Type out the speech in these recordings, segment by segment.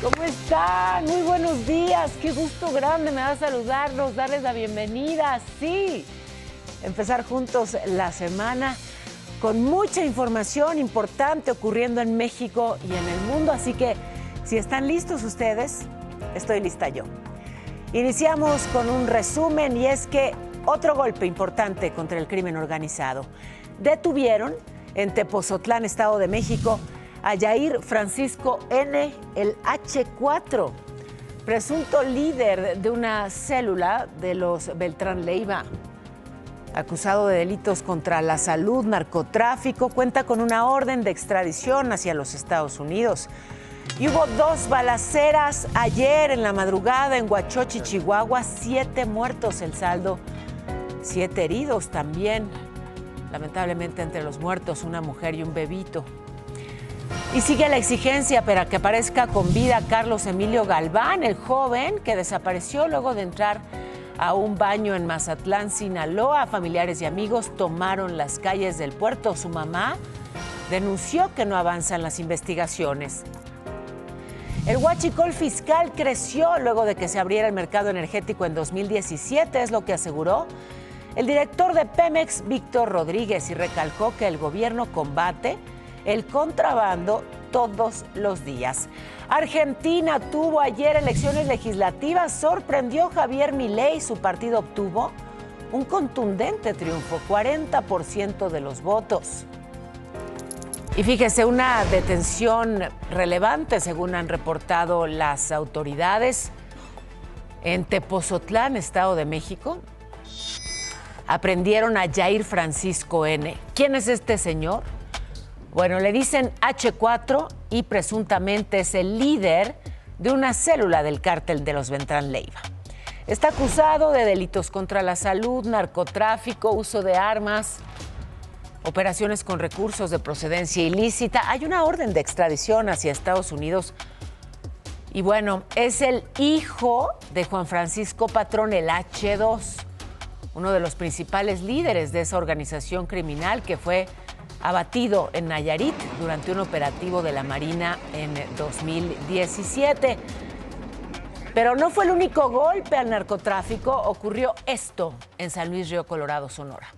¿Cómo están? Muy buenos días. Qué gusto grande me da saludarlos, darles la bienvenida. Sí, empezar juntos la semana con mucha información importante ocurriendo en México y en el mundo. Así que si están listos ustedes, estoy lista yo. Iniciamos con un resumen y es que otro golpe importante contra el crimen organizado. Detuvieron en Tepozotlán, Estado de México, a Yair Francisco N., el H4, presunto líder de una célula de los Beltrán Leiva. Acusado de delitos contra la salud, narcotráfico, cuenta con una orden de extradición hacia los Estados Unidos. Y hubo 2 balaceras ayer en la madrugada en Huachochi, Chihuahua, 7 muertos el saldo, 7 heridos también. Lamentablemente entre los muertos una mujer y un bebito. Y sigue la exigencia para que aparezca con vida Carlos Emilio Galván, el joven que desapareció luego de entrar a un baño en Mazatlán, Sinaloa. Familiares y amigos tomaron las calles del puerto. Su mamá denunció que no avanzan las investigaciones. El huachicol fiscal creció luego de que se abriera el mercado energético en 2017, es lo que aseguró el director de Pemex, Víctor Rodríguez, y recalcó que el gobierno combate el contrabando todos los días. Argentina tuvo ayer elecciones legislativas, sorprendió Javier Milei, su partido obtuvo un contundente triunfo, 40% de los votos. Y fíjese, una detención relevante, según han reportado las autoridades, en Tepozotlán, Estado de México. Aprendieron a Yair Francisco N. ¿Quién es este señor? Bueno, le dicen H4 y presuntamente es el líder de una célula del cártel de los Beltrán Leiva. Está acusado de delitos contra la salud, narcotráfico, uso de armas, operaciones con recursos de procedencia ilícita. Hay una orden de extradición hacia Estados Unidos. Y bueno, es el hijo de Juan Francisco Patrón, el H2, uno de los principales líderes de esa organización criminal que fue abatido en Nayarit durante un operativo de la Marina en 2017. Pero no fue el único golpe al narcotráfico. Ocurrió esto en San Luis Río Colorado, Sonora.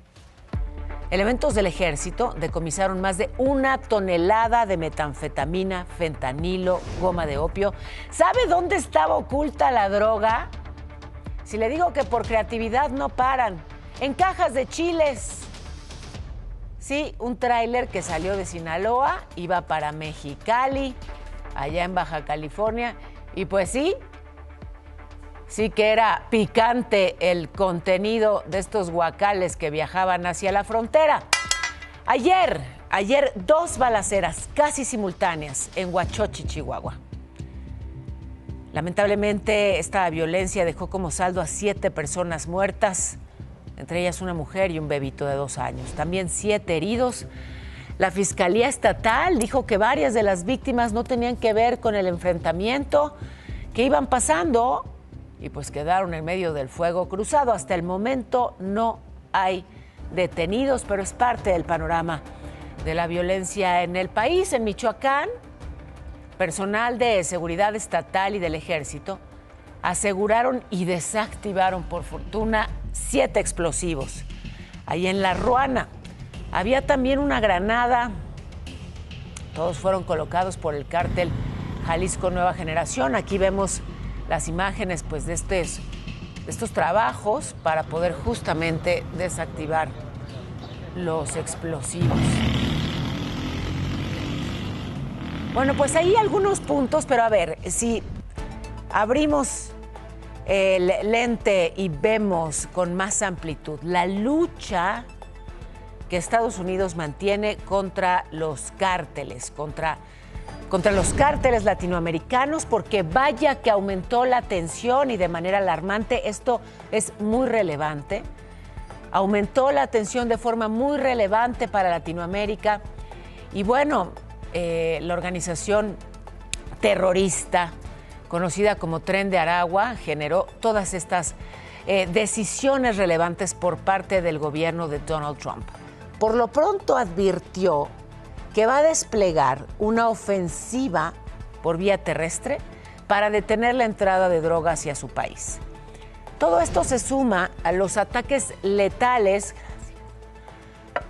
Elementos del ejército decomisaron más de 1 tonelada de metanfetamina, fentanilo, goma de opio. ¿Sabe dónde estaba oculta la droga? Si le digo que por creatividad no paran, en cajas de chiles. Sí, un tráiler que salió de Sinaloa, iba para Mexicali, allá en Baja California, y pues sí que era picante el contenido de estos guacales que viajaban hacia la frontera. Ayer 2 balaceras casi simultáneas en Huachochi, Chihuahua. Lamentablemente, esta violencia dejó como saldo a 7 personas muertas, entre ellas una mujer y un bebito de 2 años. También 7 heridos. La Fiscalía Estatal dijo que varias de las víctimas no tenían que ver con el enfrentamiento, que iban pasando y pues quedaron en medio del fuego cruzado. Hasta el momento no hay detenidos, pero es parte del panorama de la violencia en el país. En Michoacán, personal de seguridad estatal y del ejército aseguraron y desactivaron, por fortuna, 7 explosivos. Ahí en La Ruana había también una granada. Todos fueron colocados por el cártel Jalisco Nueva Generación. Aquí vemos las imágenes pues, de estos trabajos para poder justamente desactivar los explosivos. Bueno, pues ahí algunos puntos, pero a ver, si abrimos el lente y vemos con más amplitud la lucha que Estados Unidos mantiene contra los cárteles, contra los cárteles latinoamericanos, porque vaya que aumentó la tensión y de manera alarmante. Esto es muy relevante. Aumentó la tensión de forma muy relevante para Latinoamérica. Y bueno, la organización terrorista conocida como Tren de Aragua generó todas estas decisiones relevantes por parte del gobierno de Donald Trump. Por lo pronto advirtió que va a desplegar una ofensiva por vía terrestre para detener la entrada de droga hacia su país. Todo esto se suma a los ataques letales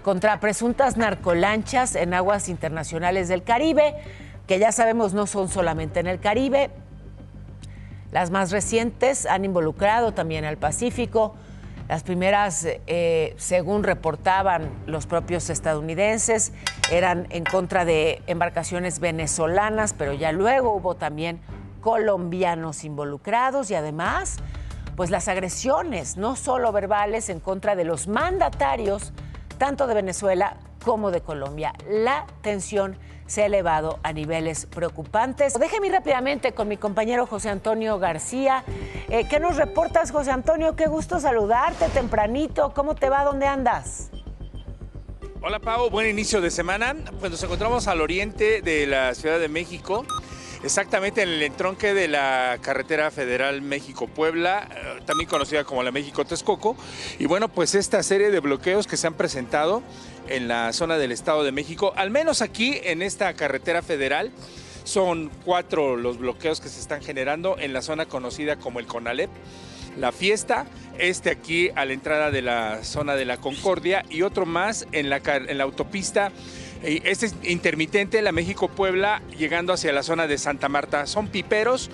contra presuntas narcolanchas en aguas internacionales del Caribe, que ya sabemos no son solamente en el Caribe. Las más recientes han involucrado también al Pacífico. Las primeras, según reportaban los propios estadounidenses, eran en contra de embarcaciones venezolanas, pero ya luego hubo también colombianos involucrados y además, pues las agresiones, no solo verbales, en contra de los mandatarios, tanto de Venezuela como de Colombia. La tensión se ha elevado a niveles preocupantes. Déjeme ir rápidamente con mi compañero José Antonio García. ¿Qué nos reportas, José Antonio? Qué gusto saludarte tempranito. ¿Cómo te va? ¿Dónde andas? Hola, Pau. Buen inicio de semana. Pues nos encontramos al oriente de la Ciudad de México, exactamente en el entronque de la carretera federal México-Puebla, también conocida como la México-Texcoco. Y bueno, pues esta serie de bloqueos que se han presentado en la zona del Estado de México, al menos aquí en esta carretera federal, son 4 los bloqueos que se están generando en la zona conocida como el Conalep, La Fiesta, aquí a la entrada de la zona de la Concordia y otro más en la autopista. Este es intermitente, la México-Puebla, llegando hacia la zona de Santa Marta. Son piperos,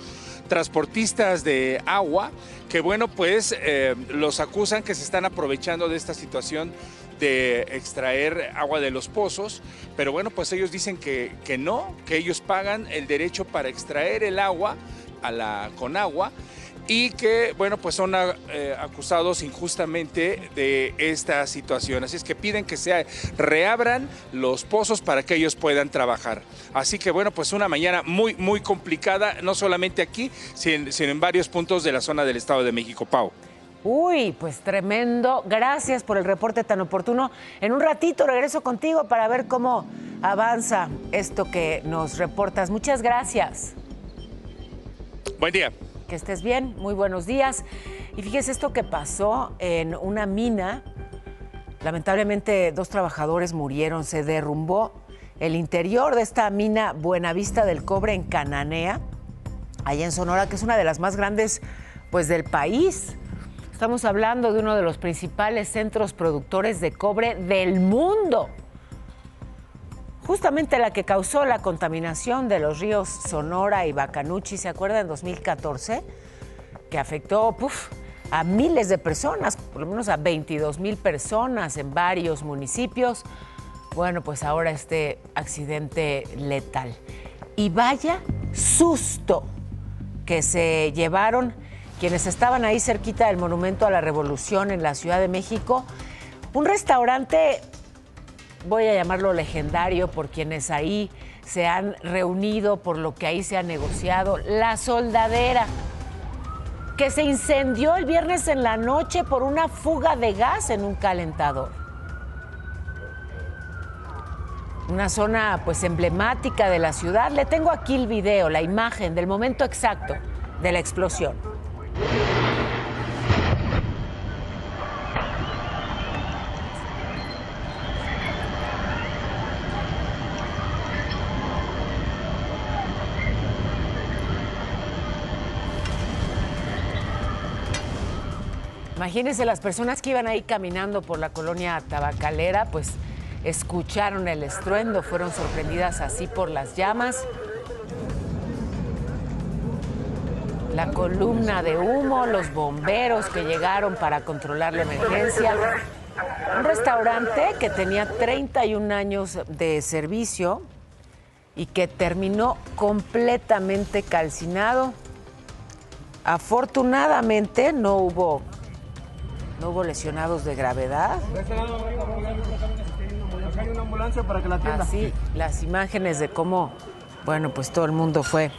transportistas de agua, que bueno, pues los acusan que se están aprovechando de esta situación de extraer agua de los pozos, pero bueno, pues ellos dicen que no, que ellos pagan el derecho para extraer el agua a la Conagua y que, bueno, pues son acusados injustamente de esta situación. Así es que piden que se reabran los pozos para que ellos puedan trabajar. Así que, bueno, pues una mañana muy, muy complicada, no solamente aquí, sino en varios puntos de la zona del Estado de México. Pau. Uy, pues tremendo. Gracias por el reporte tan oportuno. En un ratito regreso contigo para ver cómo avanza esto que nos reportas. Muchas gracias. Buen día. Que estés bien, muy buenos días. Y fíjese esto que pasó en una mina. Lamentablemente 2 trabajadores murieron, se derrumbó el interior de esta mina Buenavista del Cobre en Cananea, allá en Sonora, que es una de las más grandes pues del país. Estamos hablando de uno de los principales centros productores de cobre del mundo. Justamente la que causó la contaminación de los ríos Sonora y Bacanuchi, ¿se acuerdan? En 2014, que afectó a miles de personas, por lo menos a 22,000 personas en varios municipios. Bueno, pues ahora este accidente letal. Y vaya susto que se llevaron quienes estaban ahí cerquita del Monumento a la Revolución en la Ciudad de México. Un restaurante, voy a llamarlo legendario, por quienes ahí se han reunido, por lo que ahí se ha negociado, La Soldadera, que se incendió el viernes en la noche por una fuga de gas en un calentador. Una zona pues emblemática de la ciudad. Le tengo aquí el video, la imagen del momento exacto de la explosión. Imagínense, las personas que iban ahí caminando por la colonia tabacalera, pues escucharon el estruendo, fueron sorprendidas así por las llamas. La columna de humo, los bomberos que llegaron para controlar la emergencia. Un restaurante que tenía 31 años de servicio y que terminó completamente calcinado. Afortunadamente no hubo lesionados de gravedad. Hay una ambulancia para que la atienda. Así, las imágenes de cómo, bueno, pues todo el mundo fue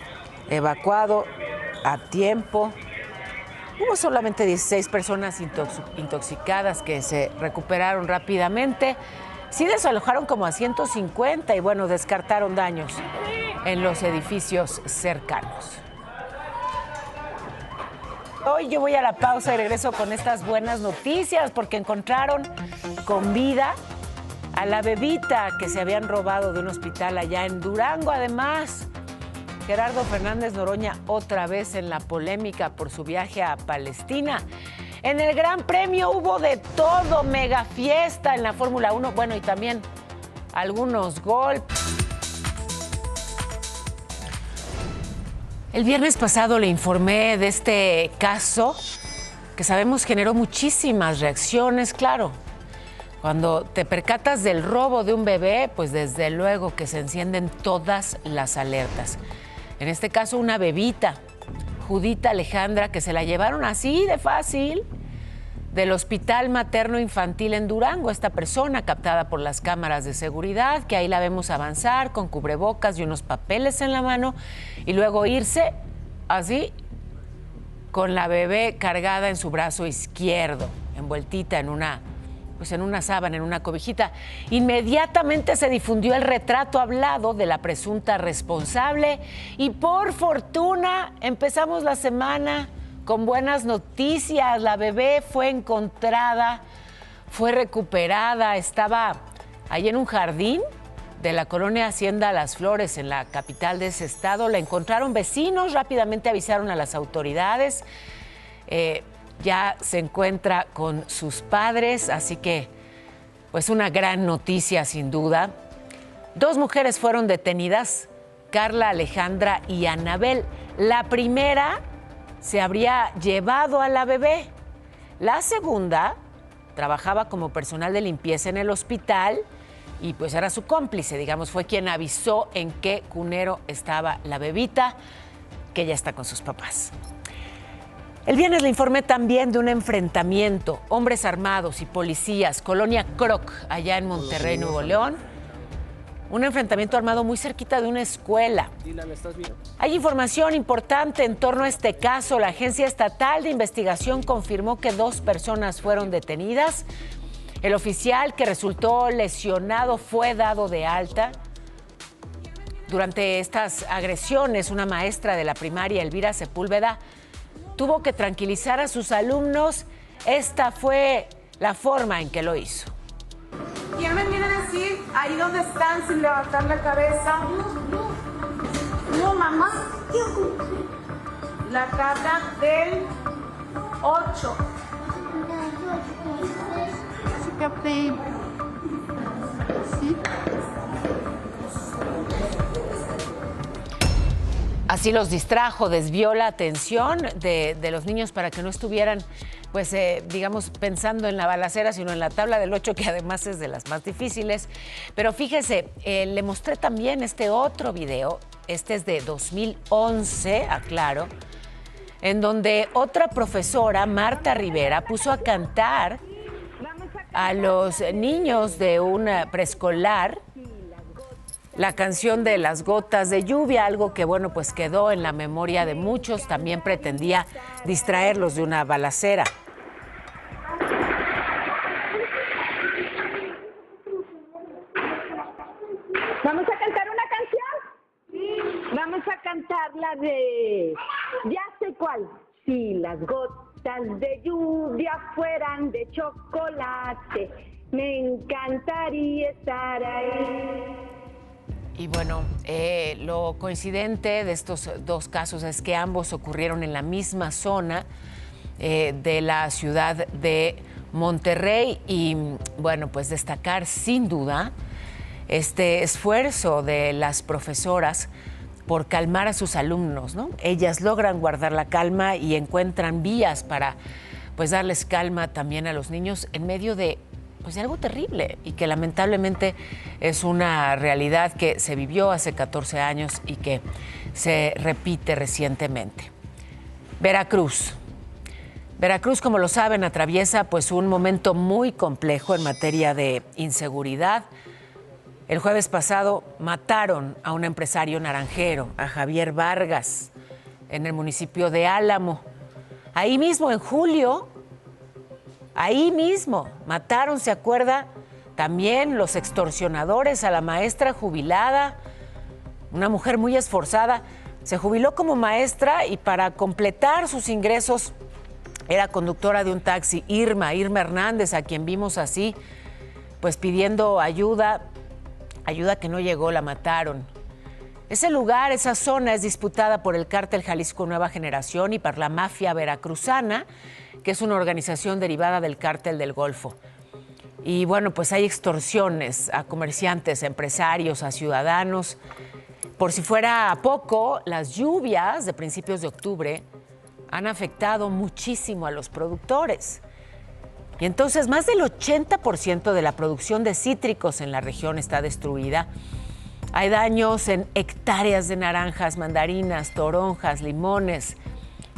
evacuado a tiempo. Hubo solamente 16 personas intoxicadas que se recuperaron rápidamente. Sí desalojaron como a 150 y bueno, descartaron daños en los edificios cercanos. Hoy yo voy a la pausa y regreso con estas buenas noticias porque encontraron con vida a la bebita que se habían robado de un hospital allá en Durango. Además, Gerardo Fernández Noroña otra vez en la polémica por su viaje a Palestina. En el Gran Premio hubo de todo, mega fiesta en la Fórmula 1, bueno, y también algunos golpes. El viernes pasado le informé de este caso que sabemos generó muchísimas reacciones, claro. Cuando te percatas del robo de un bebé, pues desde luego que se encienden todas las alertas. En este caso, una bebita, Judita Alejandra, que se la llevaron así de fácil del Hospital Materno Infantil en Durango. Esta persona captada por las cámaras de seguridad, que ahí la vemos avanzar con cubrebocas y unos papeles en la mano y luego irse así con la bebé cargada en su brazo izquierdo, envueltita en una sábana, en una cobijita. Inmediatamente se difundió el retrato hablado de la presunta responsable y por fortuna empezamos la semana con buenas noticias. La bebé fue encontrada, fue recuperada, estaba ahí en un jardín de la colonia Hacienda Las Flores, en la capital de ese estado. La encontraron vecinos, rápidamente avisaron a las autoridades. Ya se encuentra con sus padres, así que pues una gran noticia sin duda. 2 mujeres fueron detenidas, Carla Alejandra y Anabel. La primera se habría llevado a la bebé. La segunda trabajaba como personal de limpieza en el hospital y pues era su cómplice, digamos, fue quien avisó en qué cunero estaba la bebita, que ya está con sus papás. El viernes le informé también de un enfrentamiento, hombres armados y policías, Colonia Croc, allá en Monterrey, Nuevo León. Un enfrentamiento armado muy cerquita de una escuela. Hay información importante en torno a este caso. La Agencia Estatal de Investigación confirmó que 2 personas fueron detenidas. El oficial que resultó lesionado fue dado de alta. Durante estas agresiones, una maestra de la primaria, Elvira Sepúlveda, tuvo que tranquilizar a sus alumnos. Esta fue la forma en que lo hizo. ¿Quién me viene a decir ahí donde están sin levantar la cabeza? No, mamá. La tabla del 8. Sí. Así los distrajo, desvió la atención de los niños para que no estuvieran, pues, digamos, pensando en la balacera, sino en la tabla del 8, que además es de las más difíciles. Pero fíjese, le mostré también este otro video, este es de 2011, aclaro, en donde otra profesora, Marta Rivera, puso a cantar a los niños de un preescolar la canción de Las Gotas de Lluvia, algo que, bueno, pues quedó en la memoria de muchos. También pretendía distraerlos de una balacera. ¿Vamos a cantar una canción? Sí. Vamos a cantar la de... Ya sé cuál. Si las gotas de lluvia fueran de chocolate, me encantaría estar ahí. Y bueno, lo coincidente de estos 2 casos es que ambos ocurrieron en la misma zona de la ciudad de Monterrey y, bueno, pues destacar sin duda este esfuerzo de las profesoras por calmar a sus alumnos, ¿no? Ellas logran guardar la calma y encuentran vías para, pues, darles calma también a los niños en medio de, pues, algo terrible y que lamentablemente es una realidad que se vivió hace 14 años y que se repite recientemente. Veracruz. Veracruz, como lo saben, atraviesa pues un momento muy complejo en materia de inseguridad. El jueves pasado mataron a un empresario naranjero, a Javier Vargas, en el municipio de Álamo. Ahí mismo, en julio, ahí mismo mataron, ¿se acuerda? También los extorsionadores a la maestra jubilada, una mujer muy esforzada. Se jubiló como maestra y para completar sus ingresos era conductora de un taxi. Irma Hernández, a quien vimos así, pues pidiendo ayuda que no llegó, la mataron. Ese lugar, esa zona es disputada por el cártel Jalisco Nueva Generación y por la mafia veracruzana, que es una organización derivada del cártel del Golfo. Y bueno, pues hay extorsiones a comerciantes, a empresarios, a ciudadanos. Por si fuera poco, las lluvias de principios de octubre han afectado muchísimo a los productores. Y entonces más del 80% de la producción de cítricos en la región está destruida. Hay daños en hectáreas de naranjas, mandarinas, toronjas, limones.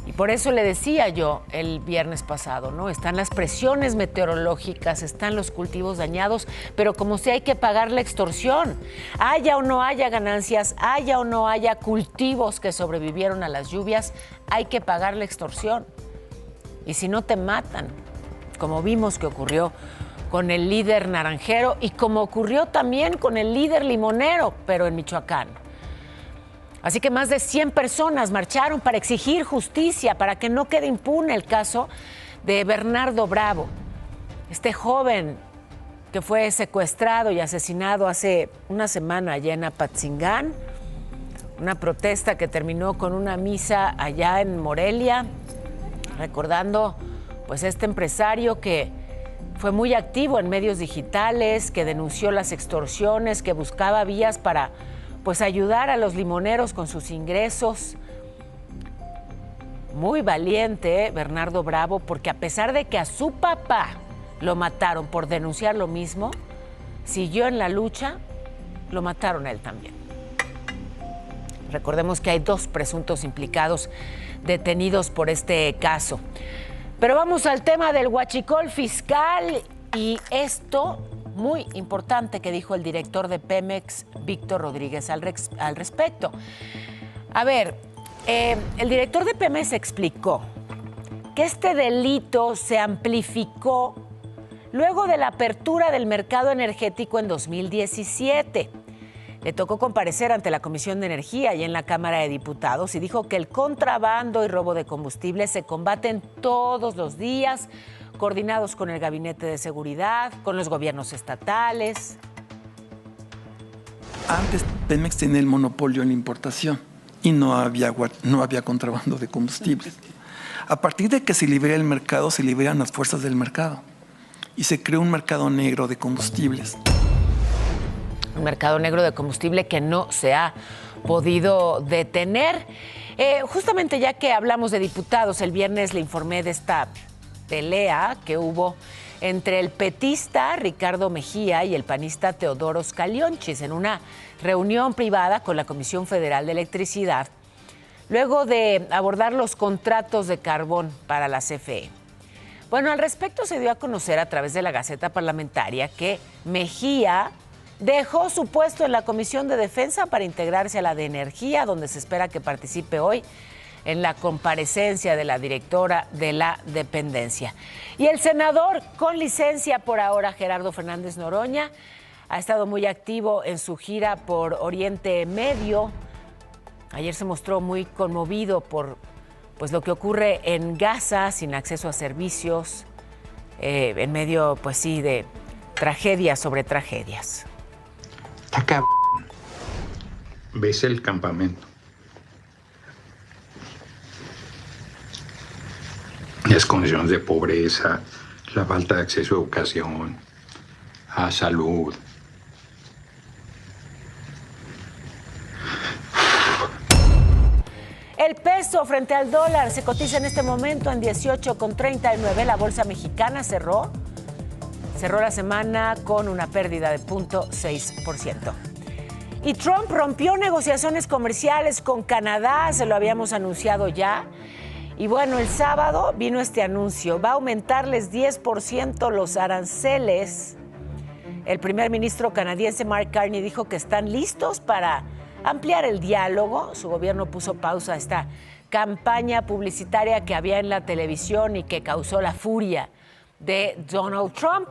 Y por eso le decía yo el viernes pasado, ¿no? Están las presiones meteorológicas, están los cultivos dañados, pero como si hay que pagar la extorsión. Haya o no haya ganancias, haya o no haya cultivos que sobrevivieron a las lluvias, hay que pagar la extorsión. Y si no te matan, como vimos que ocurrió con el líder naranjero y como ocurrió también con el líder limonero, pero en Michoacán. Así que más de 100 personas marcharon para exigir justicia, para que no quede impune el caso de Bernardo Bravo, este joven que fue secuestrado y asesinado hace una semana allá en Apatzingán, una protesta que terminó con una misa allá en Morelia, recordando pues este empresario que fue muy activo en medios digitales, que denunció las extorsiones, que buscaba vías para pues ayudar a los limoneros con sus ingresos. Muy valiente, Bernardo Bravo, porque a pesar de que a su papá lo mataron por denunciar lo mismo, siguió en la lucha, lo mataron a él también. Recordemos que hay 2 presuntos implicados detenidos por este caso. Pero vamos al tema del huachicol fiscal y esto muy importante que dijo el director de Pemex, Víctor Rodríguez, al respecto. A ver, el director de Pemex explicó que este delito se amplificó luego de la apertura del mercado energético en 2017. Le tocó comparecer ante la Comisión de Energía y en la Cámara de Diputados y dijo que el contrabando y robo de combustible se combaten todos los días, coordinados con el Gabinete de Seguridad, con los gobiernos estatales. Antes Pemex tenía el monopolio en la importación y no había contrabando de combustibles. A partir de que se libera el mercado, se liberan las fuerzas del mercado y se creó un mercado negro de combustibles. Un mercado negro de combustible que no se ha podido detener. Justamente ya que hablamos de diputados, el viernes le informé de esta pelea que hubo entre el petista Ricardo Mejía y el panista Teodoro Scalionchis en una reunión privada con la Comisión Federal de Electricidad, luego de abordar los contratos de carbón para la CFE. Bueno, al respecto se dio a conocer a través de la Gaceta Parlamentaria que Mejía dejó su puesto en la Comisión de Defensa para integrarse a la de Energía, donde se espera que participe hoy en la comparecencia de la directora de la dependencia. Y el senador con licencia por ahora, Gerardo Fernández Noroña, ha estado muy activo en su gira por Oriente Medio. Ayer se mostró muy conmovido por pues, lo que ocurre en Gaza, sin acceso a servicios, en medio, pues sí, de tragedias sobre tragedias. Acá ves el campamento. Las condiciones de pobreza, la falta de acceso a educación, a salud. El peso frente al dólar se cotiza en este momento en 18,39. La bolsa mexicana cerró la semana con una pérdida de 0.6%. Y Trump rompió negociaciones comerciales con Canadá, se lo habíamos anunciado ya. Y bueno, el sábado vino este anuncio, va a aumentarles 10% los aranceles. El primer ministro canadiense Mark Carney dijo que están listos para ampliar el diálogo. Su gobierno puso pausa a esta campaña publicitaria que había en la televisión y que causó la furia de Donald Trump.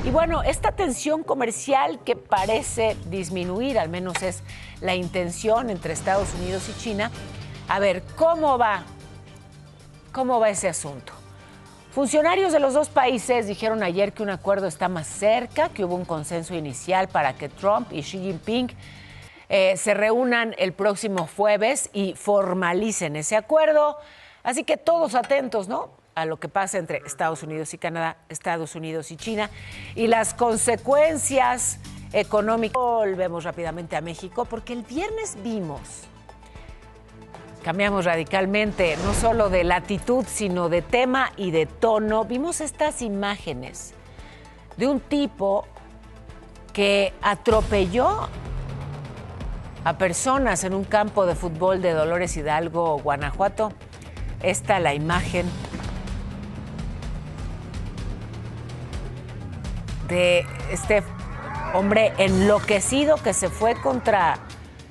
Y bueno, esta tensión comercial que parece disminuir, al menos es la intención entre Estados Unidos y China. A ver, ¿cómo va ese asunto? Funcionarios de los dos países dijeron ayer que un acuerdo está más cerca, que hubo un consenso inicial para que Trump y Xi Jinping se reúnan el próximo jueves y formalicen ese acuerdo. Así que todos atentos, ¿no?, a lo que pasa entre Estados Unidos y Canadá, Estados Unidos y China, y las consecuencias económicas. Volvemos rápidamente a México, porque el viernes cambiamos radicalmente, no solo de latitud, sino de tema y de tono. Vimos estas imágenes de un tipo que atropelló a personas en un campo de fútbol de Dolores Hidalgo, Guanajuato. Esta la imagen de este hombre enloquecido que se fue contra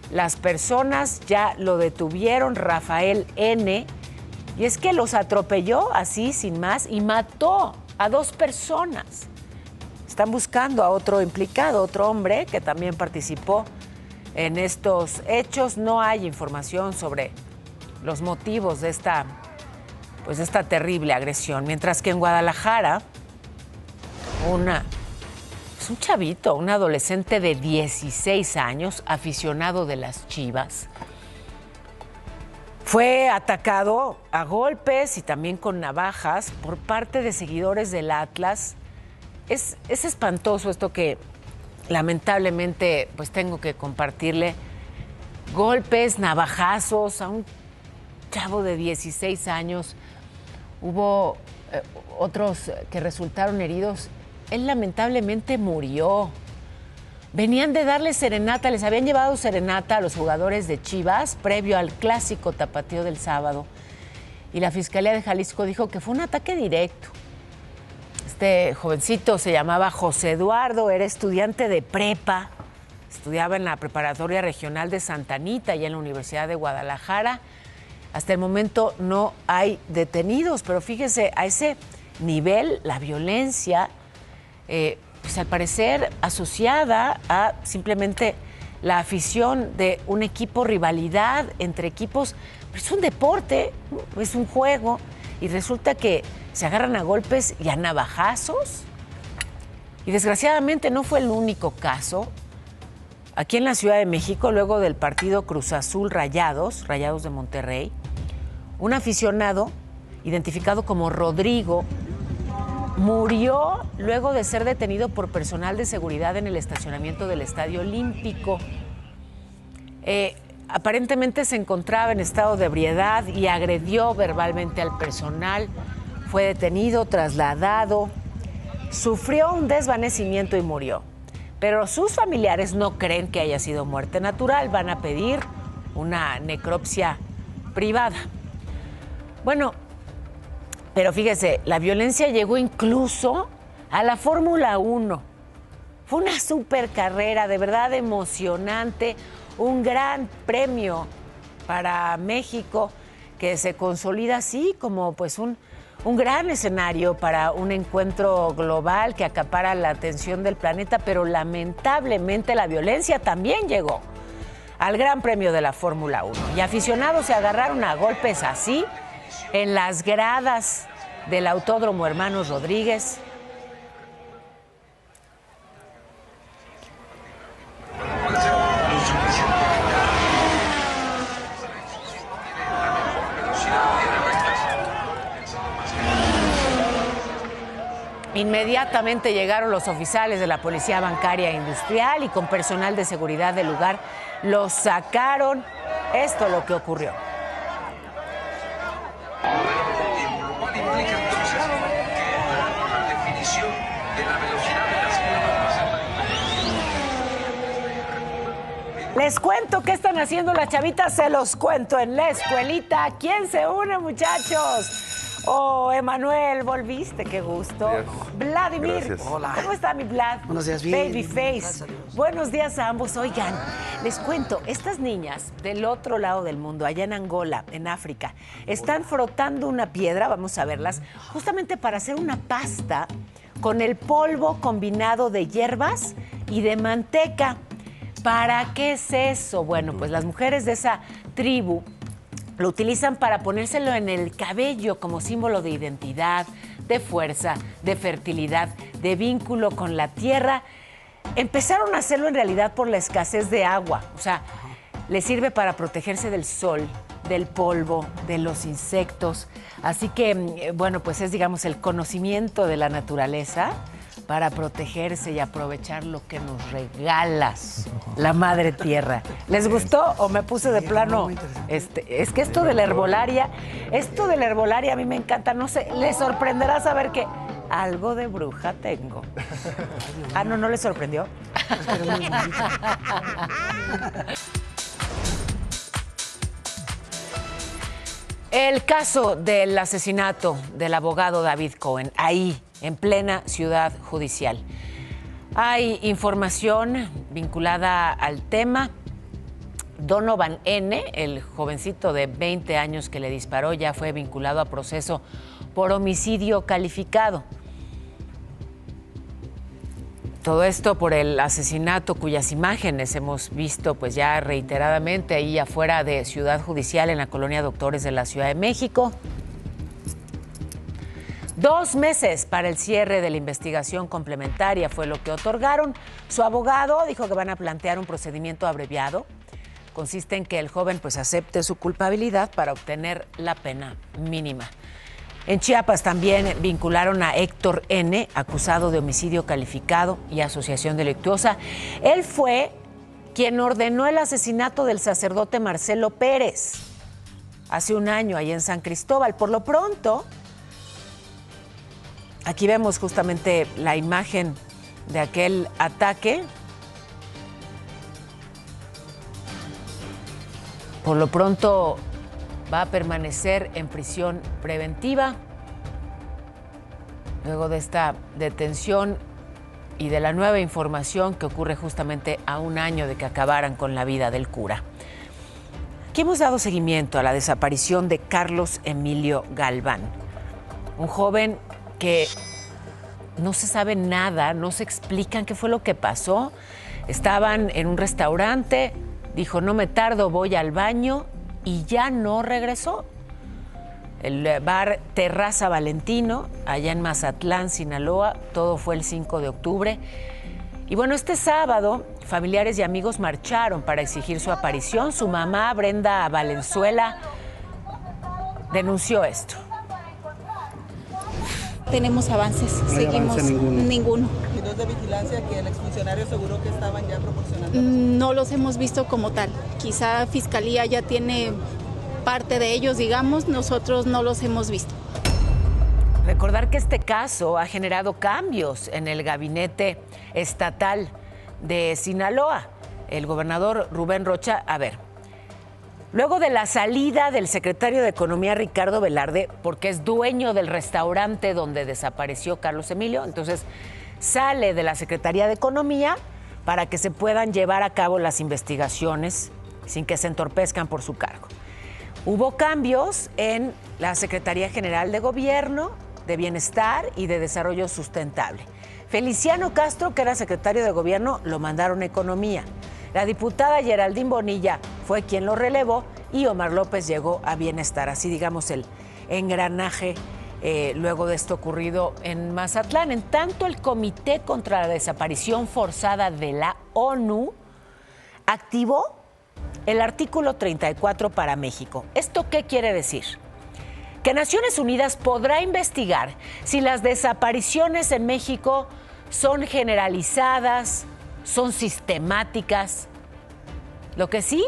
las personas. Ya lo detuvieron, Rafael N. Y es que los atropelló así, sin más, y mató a 2 personas. Están buscando a otro implicado, otro hombre que también participó en estos hechos. No hay información sobre los motivos de esta terrible agresión. Mientras que en Guadalajara, un chavito, un adolescente de 16 años, aficionado de las Chivas, fue atacado a golpes y también con navajas por parte de seguidores del Atlas. Es espantoso esto que lamentablemente pues tengo que compartirle. Golpes, navajazos a un chavo de 16 años. Hubo otros que resultaron heridos. Él lamentablemente murió. Venían de darle serenata, les habían llevado serenata a los jugadores de Chivas previo al clásico tapatío del sábado. Y la Fiscalía de Jalisco dijo que fue un ataque directo. Este jovencito se llamaba José Eduardo, era estudiante de prepa, estudiaba en la Preparatoria Regional de Santa Anita y en la Universidad de Guadalajara. Hasta el momento no hay detenidos, pero fíjese, a ese nivel la violencia, pues al parecer asociada a simplemente la afición de un equipo, rivalidad entre equipos. Pero es un deporte, es un juego, y resulta que se agarran a golpes y a navajazos. Y desgraciadamente no fue el único caso. Aquí en la Ciudad de México, luego del partido Cruz Azul Rayados de Monterrey, un aficionado identificado como Rodrigo murió luego de ser detenido por personal de seguridad en el estacionamiento del Estadio Olímpico. Aparentemente se encontraba en estado de ebriedad y agredió verbalmente al personal. Fue detenido, trasladado, sufrió un desvanecimiento y murió. Pero sus familiares no creen que haya sido muerte natural. Van a pedir una necropsia privada. Bueno, pero fíjese, la violencia llegó incluso a la Fórmula 1. Fue una super carrera, de verdad emocionante, un gran premio para México que se consolida así como pues un gran escenario para un encuentro global que acapara la atención del planeta, pero lamentablemente la violencia también llegó al Gran Premio de la Fórmula 1. Y aficionados se agarraron a golpes así en las gradas del Autódromo Hermanos Rodríguez. Inmediatamente llegaron los oficiales de la Policía Bancaria e Industrial y con personal de seguridad del lugar los sacaron. Esto es lo que ocurrió. Les cuento qué están haciendo las chavitas, se los cuento en la escuelita. ¿Quién se une, muchachos? Oh, Emanuel, volviste, qué gusto. Vladimir, gracias. Hola. ¿Cómo está mi Vlad? Buenos días, bien. Babyface. Buenos días a ambos. Oigan, les cuento, estas niñas del otro lado del mundo, allá en Angola, en África, están frotando una piedra, vamos a verlas, justamente para hacer una pasta con el polvo combinado de hierbas y de manteca. ¿Para qué es eso? Bueno, pues las mujeres de esa tribu lo utilizan para ponérselo en el cabello como símbolo de identidad, de fuerza, de fertilidad, de vínculo con la tierra. empezaron a hacerlo en realidad por la escasez de agua. O sea, les sirve para protegerse del sol, del polvo, de los insectos. Así que, bueno, pues es, digamos, el conocimiento de la naturaleza para protegerse y aprovechar lo que nos regalas, la madre tierra. ¿Les gustó o me puse de plano? Es que esto de la herbolaria a mí me encanta. No sé, les sorprenderá saber que algo de bruja tengo. Ah, ¿no les sorprendió? El caso del asesinato del abogado David Cohen, ahí, en plena ciudad judicial. Hay información vinculada al tema. Donovan N., el jovencito de 20 años que le disparó, ya fue vinculado a proceso por homicidio calificado. Todo esto por el asesinato cuyas imágenes hemos visto pues ya reiteradamente ahí afuera de Ciudad Judicial en la colonia Doctores de la Ciudad de México. 2 meses para el cierre de la investigación complementaria fue lo que otorgaron. Su abogado dijo que van a plantear un procedimiento abreviado. Consiste en que el joven pues acepte su culpabilidad para obtener la pena mínima. En Chiapas también vincularon a Héctor N., acusado de homicidio calificado y asociación delictuosa. Él fue quien ordenó el asesinato del sacerdote Marcelo Pérez hace un año allá en San Cristóbal. Por lo pronto, aquí vemos justamente la imagen de aquel ataque. Por lo pronto va a permanecer en prisión preventiva luego de esta detención y de la nueva información que ocurre justamente a un año de que acabaran con la vida del cura. Aquí hemos dado seguimiento a la desaparición de Carlos Emilio Galván, un joven que no se sabe nada, no se explican qué fue lo que pasó. Estaban en un restaurante, dijo, no me tardo, voy al baño, y ya no regresó. El bar Terraza Valentino, allá en Mazatlán, Sinaloa, todo fue el 5 de octubre. Y bueno, este sábado, familiares y amigos marcharon para exigir su aparición. Su mamá, Brenda Valenzuela, denunció esto. Tenemos avances, seguimos ninguno. ¿Videos de vigilancia que el exfuncionario aseguró que estaban ya proporcionando? No los hemos visto como tal. Quizá Fiscalía ya tiene parte de ellos, digamos, nosotros no los hemos visto. Recordar que este caso ha generado cambios en el gabinete estatal de Sinaloa. El gobernador Rubén Rocha, luego de la salida del secretario de Economía Ricardo Velarde, porque es dueño del restaurante donde desapareció Carlos Emilio, entonces sale de la Secretaría de Economía para que se puedan llevar a cabo las investigaciones sin que se entorpezcan por su cargo. Hubo cambios en la Secretaría General de Gobierno, de Bienestar y de Desarrollo Sustentable. Feliciano Castro, que era secretario de Gobierno, lo mandaron a Economía. La diputada Geraldine Bonilla fue quien lo relevó y Omar López llegó a Bienestar. Así, digamos, el engranaje luego de esto ocurrido en Mazatlán. En tanto, el Comité contra la Desaparición Forzada de la ONU activó el artículo 34 para México. ¿Esto qué quiere decir? Que Naciones Unidas podrá investigar si las desapariciones en México son generalizadas, son sistemáticas. Lo que sí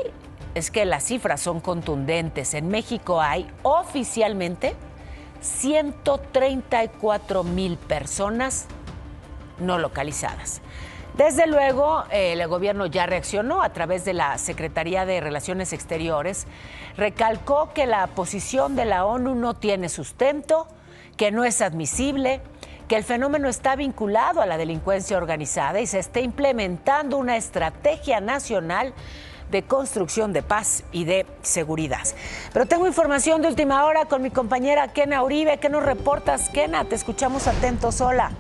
es que las cifras son contundentes. En México hay oficialmente 134,000 personas no localizadas. Desde luego, el gobierno ya reaccionó a través de la Secretaría de Relaciones Exteriores. Recalcó que la posición de la ONU no tiene sustento, que no es admisible, que el fenómeno está vinculado a la delincuencia organizada y se está implementando una estrategia nacional de construcción de paz y de seguridad. Pero tengo información de última hora con mi compañera Kena Uribe. ¿Qué nos reportas, Kena? Te escuchamos atentos. Hola.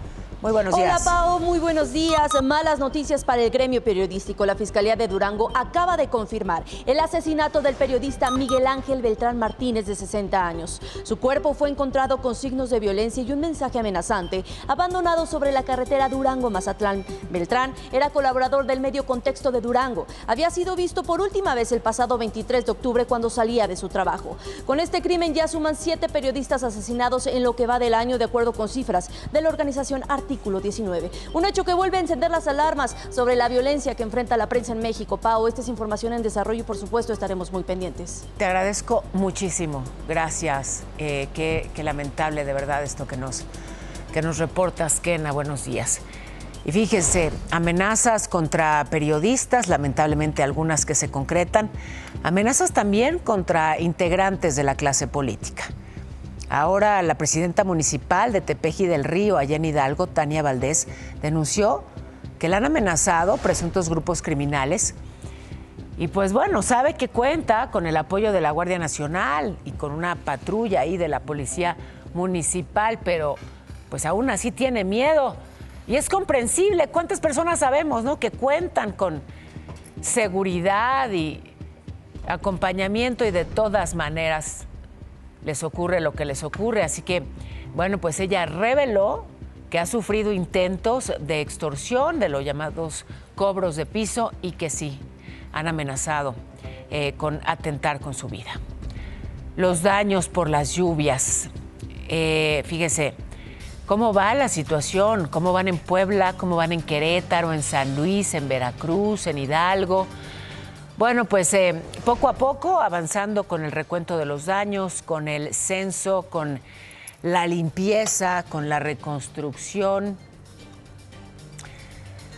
Muy buenos días. Hola, Pao, muy buenos días. Malas noticias para el gremio periodístico. La Fiscalía de Durango acaba de confirmar el asesinato del periodista Miguel Ángel Beltrán Martínez, de 60 años. Su cuerpo fue encontrado con signos de violencia y un mensaje amenazante, abandonado sobre la carretera Durango-Mazatlán. Beltrán era colaborador del medio Contexto de Durango. Había sido visto por última vez el pasado 23 de octubre cuando salía de su trabajo. Con este crimen ya suman 7 periodistas asesinados en lo que va del año, de acuerdo con cifras de la organización Artículo 19. Un hecho que vuelve a encender las alarmas sobre la violencia que enfrenta la prensa en México. Pao, esta es información en desarrollo y por supuesto estaremos muy pendientes. Te agradezco muchísimo. Gracias. Qué lamentable de verdad esto que nos reportas, Kena. Buenos días. Y fíjense, amenazas contra periodistas, lamentablemente algunas que se concretan, amenazas también contra integrantes de la clase política. Ahora la presidenta municipal de Tepeji del Río, allá en Hidalgo, Tania Valdés, denunció que la han amenazado presuntos grupos criminales y pues bueno, sabe que cuenta con el apoyo de la Guardia Nacional y con una patrulla ahí de la Policía Municipal, pero pues aún así tiene miedo y es comprensible. ¿Cuántas personas sabemos, no, que cuentan con seguridad y acompañamiento y de todas maneras les ocurre lo que les ocurre? Así que, bueno, pues ella reveló que ha sufrido intentos de extorsión, de los llamados cobros de piso, y que sí, han amenazado con atentar con su vida. Los daños por las lluvias. Fíjese, ¿cómo va la situación? ¿Cómo van en Puebla? ¿Cómo van en Querétaro, en San Luis, en Veracruz, en Hidalgo? Bueno, pues poco a poco avanzando con el recuento de los daños, con el censo, con la limpieza, con la reconstrucción.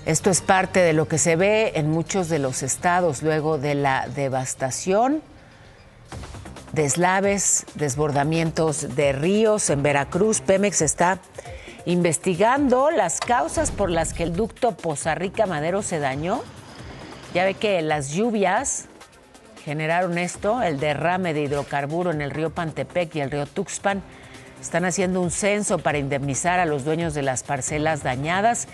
Esto es parte de lo que se ve en muchos de los estados luego de la devastación, deslaves, desbordamientos de ríos. En Veracruz, Pemex está investigando las causas por las que el ducto Poza Rica-Madero se dañó. Ya ve que las lluvias generaron esto, el derrame de hidrocarburo en el río Pantepec y el río Tuxpan. Están haciendo un censo para indemnizar a los dueños de las parcelas dañadas.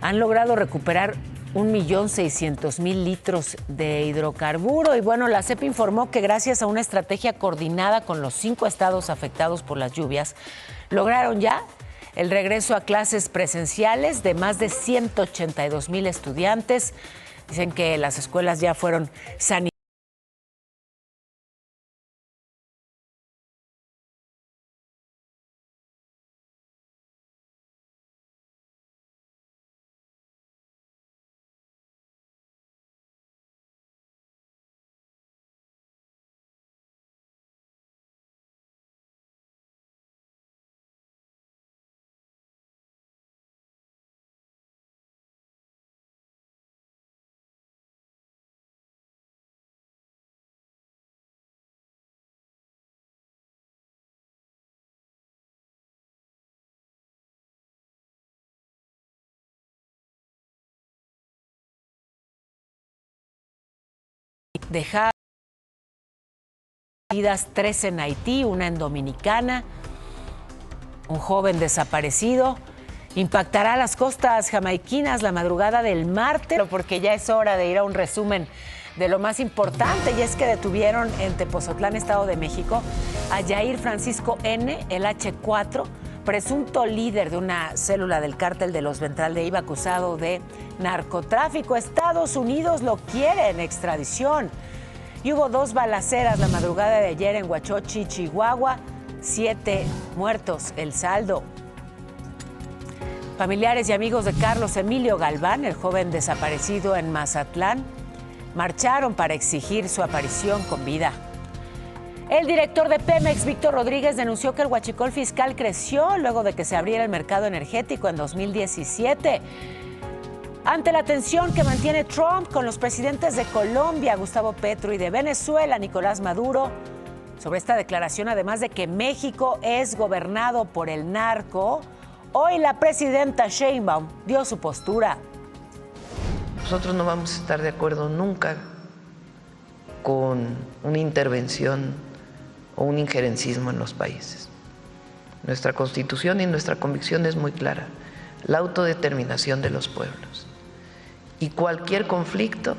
Han logrado recuperar 1.600.000 litros de hidrocarburo. Y bueno, la CEP informó que gracias a una estrategia coordinada con los 5 estados afectados por las lluvias, lograron ya el regreso a clases presenciales de más de 182.000 estudiantes. Dicen que las escuelas ya fueron sanitarias. Dejadas 3 en Haití, una en Dominicana, un joven desaparecido. Impactará las costas jamaiquinas la madrugada del martes, porque ya es hora de ir a un resumen de lo más importante, y es que detuvieron en Tepozotlán, Estado de México, a Yair Francisco N., el H4, presunto líder de una célula del cártel de los Ventral de Iba, acusado de narcotráfico. Estados Unidos lo quiere en extradición. Y hubo 2 balaceras la madrugada de ayer en Huachochi, Chihuahua. 7 muertos el saldo. Familiares y amigos de Carlos Emilio Galván, el joven desaparecido en Mazatlán, marcharon para exigir su aparición con vida. El director de Pemex, Víctor Rodríguez, denunció que el huachicol fiscal creció luego de que se abriera el mercado energético en 2017. Ante la tensión que mantiene Trump con los presidentes de Colombia, Gustavo Petro, y de Venezuela, Nicolás Maduro, sobre esta declaración, además de que México es gobernado por el narco, hoy la presidenta Sheinbaum dio su postura. Nosotros no vamos a estar de acuerdo nunca con una intervención o un injerencismo en los países. Nuestra Constitución y nuestra convicción es muy clara. la autodeterminación de los pueblos. Y cualquier conflicto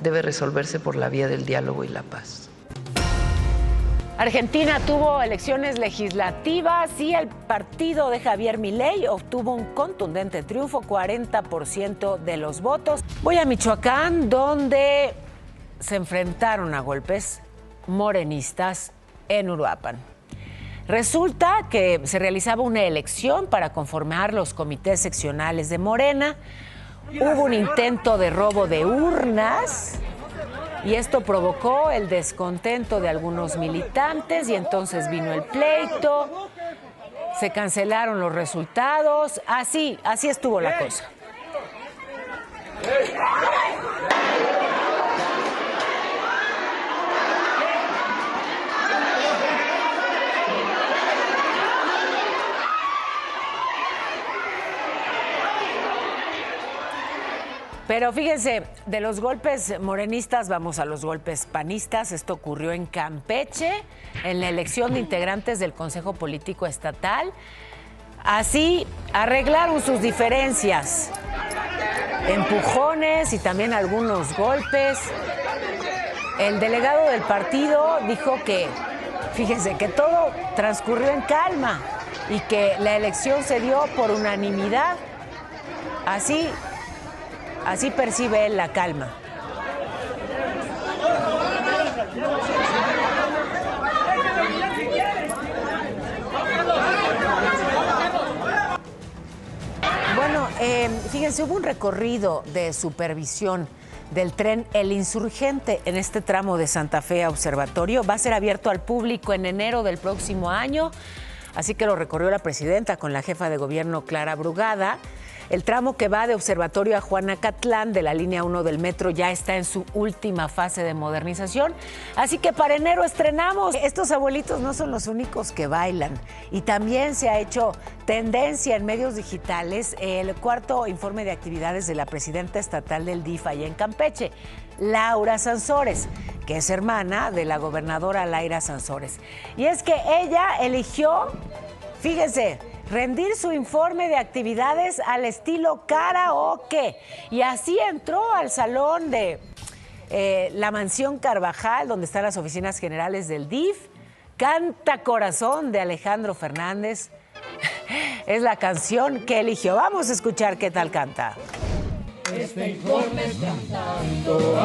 debe resolverse por la vía del diálogo y la paz. Argentina tuvo elecciones legislativas y el partido de Javier Milei obtuvo un contundente triunfo, 40% de los votos. Voy a Michoacán, donde se enfrentaron a golpes morenistas en Uruapan. Resulta que se realizaba una elección para conformar los comités seccionales de Morena. Hubo un intento de robo de urnas y esto provocó el descontento de algunos militantes y entonces vino el pleito, se cancelaron los resultados, así estuvo la cosa. Pero fíjense, de los golpes morenistas vamos a los golpes panistas. Esto ocurrió en Campeche, en la elección de integrantes del Consejo Político Estatal. Así arreglaron sus diferencias, empujones y también algunos golpes. El delegado del partido dijo que, fíjense, que todo transcurrió en calma y que la elección se dio por unanimidad. Así percibe él la calma. Bueno, fíjense, hubo un recorrido de supervisión del tren El Insurgente en este tramo de Santa Fe a Observatorio. Va a ser abierto al público en enero del próximo año, así que lo recorrió la presidenta con la jefa de gobierno Clara Brugada. El tramo que va de Observatorio a Juanacatlán de la línea 1 del metro ya está en su última fase de modernización, así que para enero estrenamos. Estos abuelitos no son los únicos que bailan y también se ha hecho tendencia en medios digitales el cuarto informe de actividades de la presidenta estatal del DIF allá en Campeche, Laura Sansores, que es hermana de la gobernadora Laira Sansores. Y es que ella eligió, fíjense, rendir su informe de actividades al estilo karaoke. Y así entró al salón de la Mansión Carvajal, donde están las oficinas generales del DIF. Canta Corazón de Alejandro Fernández. Es la canción que eligió. Vamos a escuchar qué tal canta. Este informe es cantando,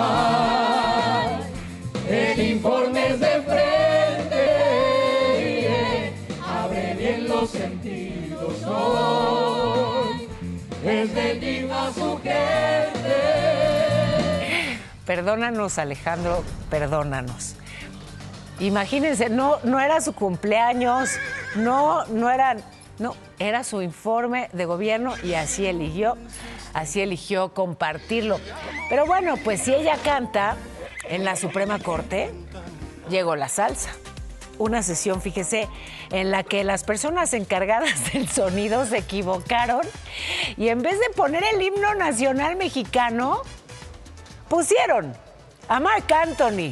el informe es de frente, abre bien los sentidos hoy, es de DIF a su gente. Perdónanos, Alejandro, perdónanos. Imagínense, no era su cumpleaños, era su informe de gobierno y así eligió compartirlo. Pero bueno, pues si ella canta en la Suprema Corte, llegó la salsa. Una sesión, fíjese, en la que las personas encargadas del sonido se equivocaron y en vez de poner el himno nacional mexicano, pusieron a Marc Anthony.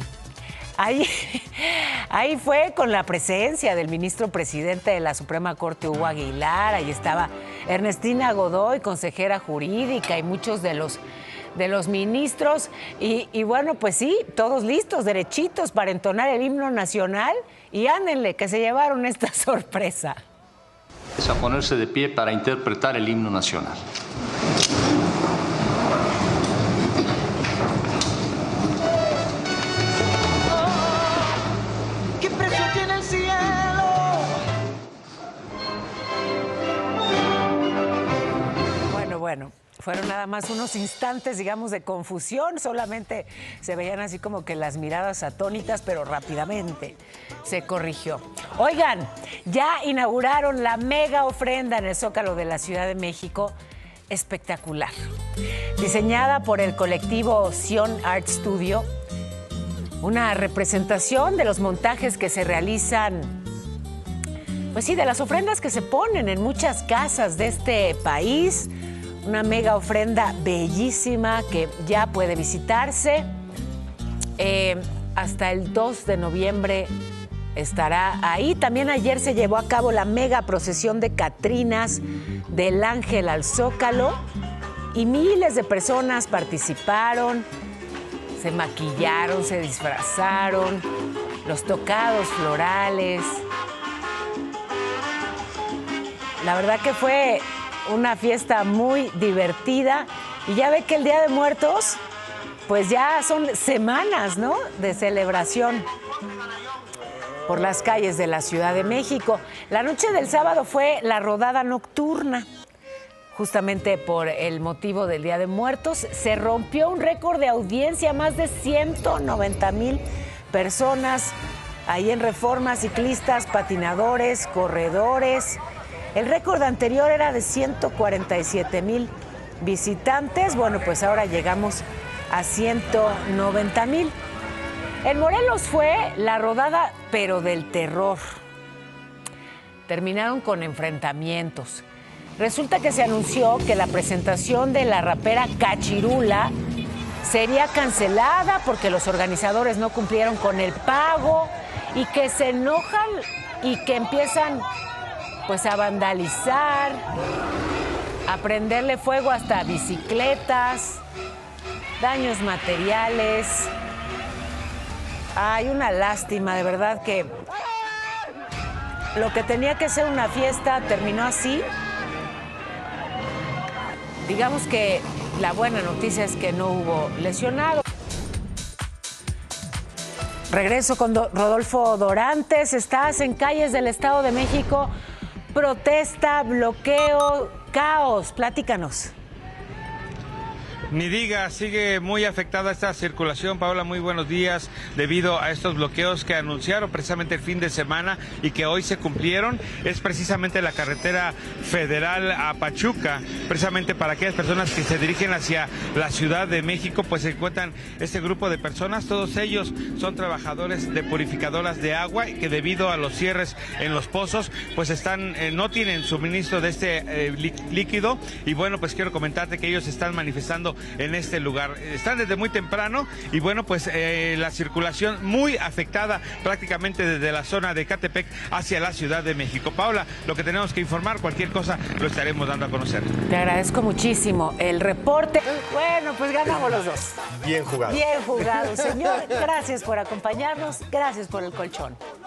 Ahí fue con la presencia del ministro presidente de la Suprema Corte, Hugo Aguilar. Ahí estaba Ernestina Godoy, consejera jurídica, y muchos de los ministros. Y bueno, pues sí, todos listos, derechitos para entonar el himno nacional. Y ándenle, que se llevaron esta sorpresa. Es a ponerse de pie para interpretar el himno nacional. ¿Qué precio tiene el cielo? Bueno, fueron nada más unos instantes, digamos, de confusión. Solamente se veían así como que las miradas atónitas, pero rápidamente se corrigió. Oigan, ya inauguraron la mega ofrenda en el Zócalo de la Ciudad de México. Espectacular. Diseñada por el colectivo Sion Art Studio. Una representación de los montajes que se realizan, pues sí, de las ofrendas que se ponen en muchas casas de este país. Una mega ofrenda bellísima que ya puede visitarse hasta el 2 de noviembre estará ahí. También ayer se llevó a cabo la mega procesión de Catrinas del Ángel al Zócalo y miles de personas participaron, se maquillaron, se disfrazaron, los tocados florales. La verdad que fue una fiesta muy divertida y ya ve que el Día de Muertos, pues ya son semanas, ¿no?, de celebración por las calles de la Ciudad de México. La noche del sábado fue la rodada nocturna. Justamente por el motivo del Día de Muertos, se rompió un récord de audiencia, más de 190,000 personas ahí en Reforma, ciclistas, patinadores, corredores. El récord anterior era de 147,000 visitantes. Bueno, pues ahora llegamos a 190,000. En Morelos fue la rodada, pero del terror. Terminaron con enfrentamientos. Resulta que se anunció que la presentación de la rapera Cachirula sería cancelada porque los organizadores no cumplieron con el pago y que se enojan y que empiezan pues a vandalizar, a prenderle fuego hasta a bicicletas, daños materiales. Hay una lástima, de verdad, que lo que tenía que ser una fiesta terminó así. Digamos que la buena noticia es que no hubo lesionados. Regreso con Rodolfo Dorantes. Estás en calles del Estado de México. Protesta, bloqueo, caos. Platícanos. Ni diga, sigue muy afectada esta circulación, Paola, muy buenos días, debido a estos bloqueos que anunciaron precisamente el fin de semana y que hoy se cumplieron. Es precisamente la carretera federal a Pachuca, precisamente para aquellas personas que se dirigen hacia la Ciudad de México, pues se encuentran este grupo de personas, todos ellos son trabajadores de purificadoras de agua que debido a los cierres en los pozos, pues están no tienen suministro de este líquido y bueno, pues quiero comentarte que ellos están manifestando en este lugar. Están desde muy temprano y bueno, pues la circulación muy afectada prácticamente desde la zona de Ecatepec hacia la Ciudad de México. Paola, lo que tenemos que informar, cualquier cosa lo estaremos dando a conocer. Te agradezco muchísimo el reporte. Bueno, pues ganamos los dos. Bien jugado. Bien jugado, señor. Gracias por acompañarnos. Gracias por el colchón.